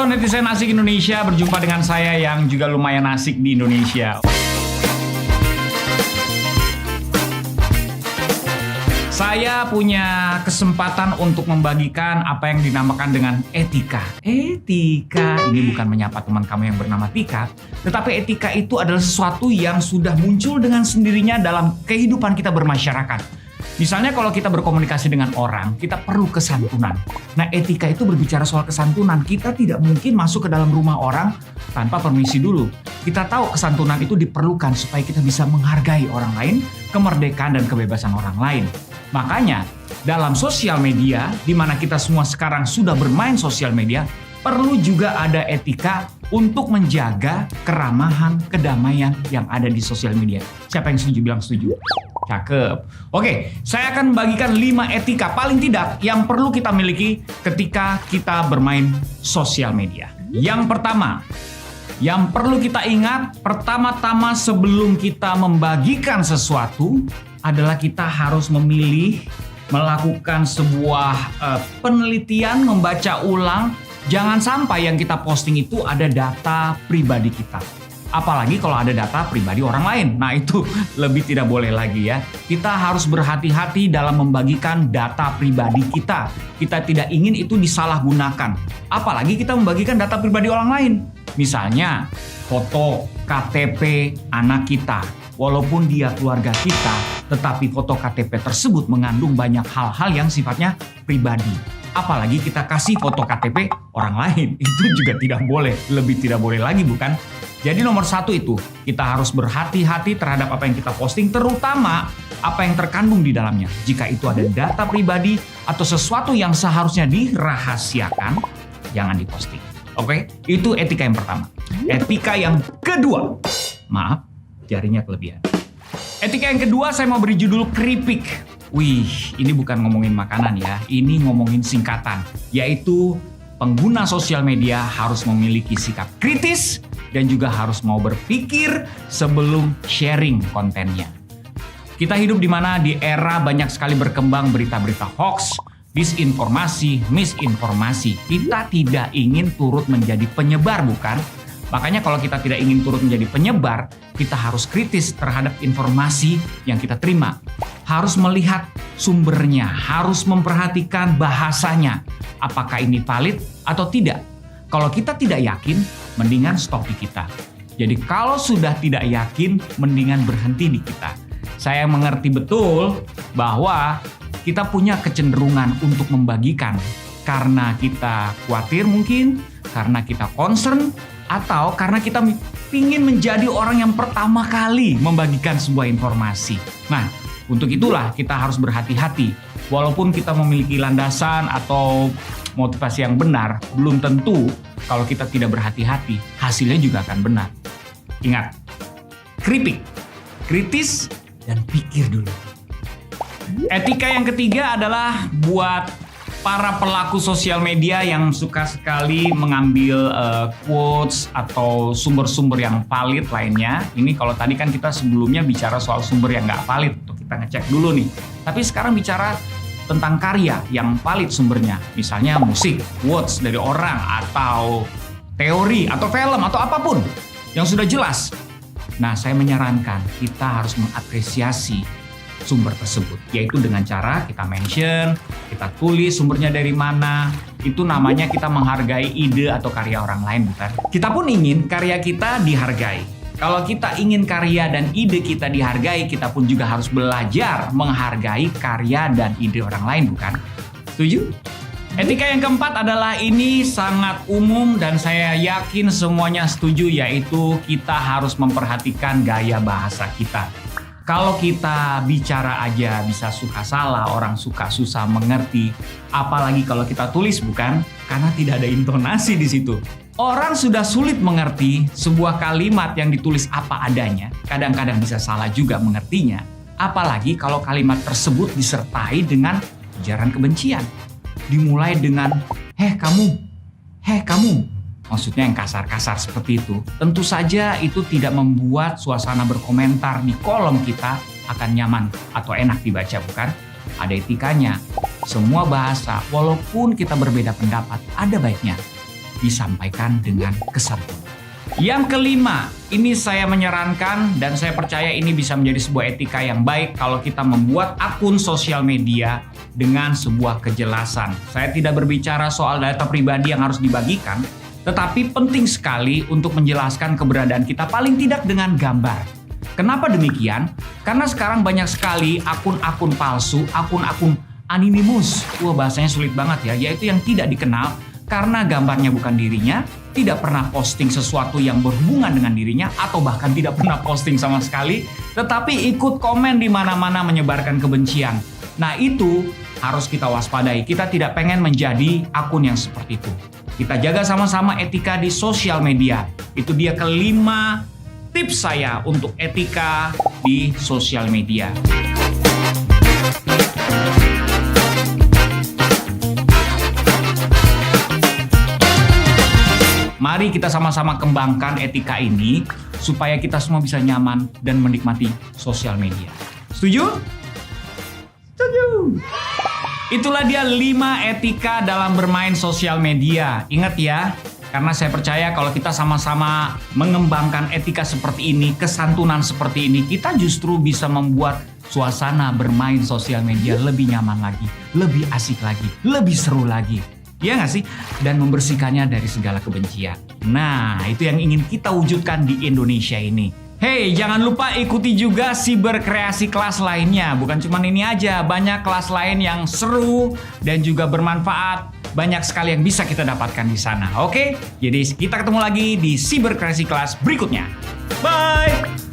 Halo netizen asik Indonesia, berjumpa dengan saya yang juga lumayan asik di Indonesia. Saya punya kesempatan untuk membagikan apa yang dinamakan dengan etika. Etika, ini bukan menyapa teman kamu yang bernama Tika, tetapi etika itu adalah sesuatu yang sudah muncul dengan sendirinya dalam kehidupan kita bermasyarakat. Misalnya kalau kita berkomunikasi dengan orang, kita perlu kesantunan. Nah, etika itu berbicara soal kesantunan. Kita tidak mungkin masuk ke dalam rumah orang tanpa permisi dulu. Kita tahu kesantunan itu diperlukan supaya kita bisa menghargai orang lain, kemerdekaan dan kebebasan orang lain. Makanya, dalam sosial media, di mana kita semua sekarang sudah bermain sosial media, perlu juga ada etika untuk menjaga keramahan, kedamaian yang ada di sosial media. Siapa yang setuju bilang setuju? Cakep. Oke, saya akan membagikan 5 etika paling tidak yang perlu kita miliki ketika kita bermain sosial media. Yang pertama, yang perlu kita ingat pertama-tama sebelum kita membagikan sesuatu adalah kita harus memilih, melakukan sebuah penelitian, membaca ulang. Jangan sampai yang kita posting itu ada data pribadi kita. Apalagi kalau ada data pribadi orang lain. Nah, itu lebih tidak boleh lagi ya. Kita harus berhati-hati dalam membagikan data pribadi kita. Kita tidak ingin itu disalahgunakan. Apalagi kita membagikan data pribadi orang lain. Misalnya, foto KTP anak kita. Walaupun dia keluarga kita, tetapi foto KTP tersebut mengandung banyak hal-hal yang sifatnya pribadi. Apalagi kita kasih foto KTP orang lain. Itu juga tidak boleh. Lebih tidak boleh lagi, bukan? Jadi nomor 1 itu, kita harus berhati-hati terhadap apa yang kita posting, terutama apa yang terkandung di dalamnya. Jika itu ada data pribadi atau sesuatu yang seharusnya dirahasiakan, jangan diposting. Oke? Itu etika yang pertama. Etika yang kedua, maaf, jarinya kelebihan. Etika yang kedua saya mau beri judul keripik. Wih, ini bukan ngomongin makanan ya, ini ngomongin singkatan, yaitu pengguna sosial media harus memiliki sikap kritis dan juga harus mau berpikir sebelum sharing kontennya. Kita hidup di mana di era banyak sekali berkembang berita-berita hoax, disinformasi, misinformasi. Kita tidak ingin turut menjadi penyebar, bukan? Makanya kalau kita tidak ingin turut menjadi penyebar, kita harus kritis terhadap informasi yang kita terima. Harus melihat sumbernya, harus memperhatikan bahasanya. Apakah ini valid atau tidak? Kalau kita tidak yakin, mendingan stop di kita. Jadi kalau sudah tidak yakin, mendingan berhenti di kita. Saya mengerti betul bahwa kita punya kecenderungan untuk membagikan. Karena kita khawatir mungkin, karena kita concern, atau karena kita ingin menjadi orang yang pertama kali membagikan sebuah informasi. Nah, untuk itulah kita harus berhati-hati. Walaupun kita memiliki landasan atau motivasi yang benar, belum tentu kalau kita tidak berhati-hati, hasilnya juga akan benar. Ingat, keripik, kritis, dan pikir dulu. Etika yang ketiga adalah buat para pelaku sosial media yang suka sekali mengambil quotes atau sumber-sumber yang valid lainnya. Ini kalau tadi kan kita sebelumnya bicara soal sumber yang nggak valid, tuh kita ngecek dulu nih. Tapi sekarang bicara tentang karya yang valid sumbernya. Misalnya musik, quotes dari orang, atau teori, atau film, atau apapun yang sudah jelas. Nah, saya menyarankan kita harus mengapresiasi sumber tersebut, yaitu dengan cara kita mention, kita tulis sumbernya dari mana. Itu namanya kita menghargai ide atau karya orang lain, bukan? Kita pun ingin karya kita dihargai. Kalau kita ingin karya dan ide kita dihargai, kita pun juga harus belajar menghargai karya dan ide orang lain, bukan? Setuju? Etika yang keempat adalah ini sangat umum dan saya yakin semuanya setuju, yaitu kita harus memperhatikan gaya bahasa kita. Kalau kita bicara aja bisa suka salah, orang suka susah mengerti. Apalagi kalau kita tulis, bukan? Karena tidak ada intonasi di situ. Orang sudah sulit mengerti sebuah kalimat yang ditulis apa adanya. Kadang-kadang bisa salah juga mengertinya. Apalagi kalau kalimat tersebut disertai dengan ujaran kebencian. Dimulai dengan, heh kamu. Maksudnya yang kasar-kasar seperti itu. Tentu saja itu tidak membuat suasana berkomentar di kolom kita akan nyaman atau enak dibaca, bukan? Ada etikanya. Semua bahasa, walaupun kita berbeda pendapat, ada baiknya. disampaikan dengan kesantunan. Yang kelima, ini saya menyarankan dan saya percaya ini bisa menjadi sebuah etika yang baik kalau kita membuat akun sosial media dengan sebuah kejelasan. Saya tidak berbicara soal data pribadi yang harus dibagikan, tetapi penting sekali untuk menjelaskan keberadaan kita paling tidak dengan gambar. Kenapa demikian? Karena sekarang banyak sekali akun-akun palsu, akun-akun anonymous. Wah, bahasanya sulit banget ya, yaitu yang tidak dikenal karena gambarnya bukan dirinya, tidak pernah posting sesuatu yang berhubungan dengan dirinya, atau bahkan tidak pernah posting sama sekali, tetapi ikut komen di mana-mana menyebarkan kebencian. Nah, itu harus kita waspadai. Kita tidak pengen menjadi akun yang seperti itu. Kita jaga sama-sama etika di sosial media. Itu dia kelima tips saya untuk etika di sosial media. Mari kita sama-sama kembangkan etika ini supaya kita semua bisa nyaman dan menikmati sosial media. Setuju? Setuju. Itulah dia 5 etika dalam bermain sosial media. Ingat ya, karena saya percaya kalau kita sama-sama mengembangkan etika seperti ini, kesantunan seperti ini, kita justru bisa membuat suasana bermain sosial media lebih nyaman lagi, lebih asik lagi, lebih seru lagi. Iya nggak sih? Dan membersihkannya dari segala kebencian. Nah, itu yang ingin kita wujudkan di Indonesia ini. Hey, jangan lupa ikuti juga Siber Kreasi kelas lainnya. Bukan cuma ini aja, banyak kelas lain yang seru dan juga bermanfaat. Banyak sekali yang bisa kita dapatkan di sana. Oke? Jadi kita ketemu lagi di Siber Kreasi kelas berikutnya. Bye!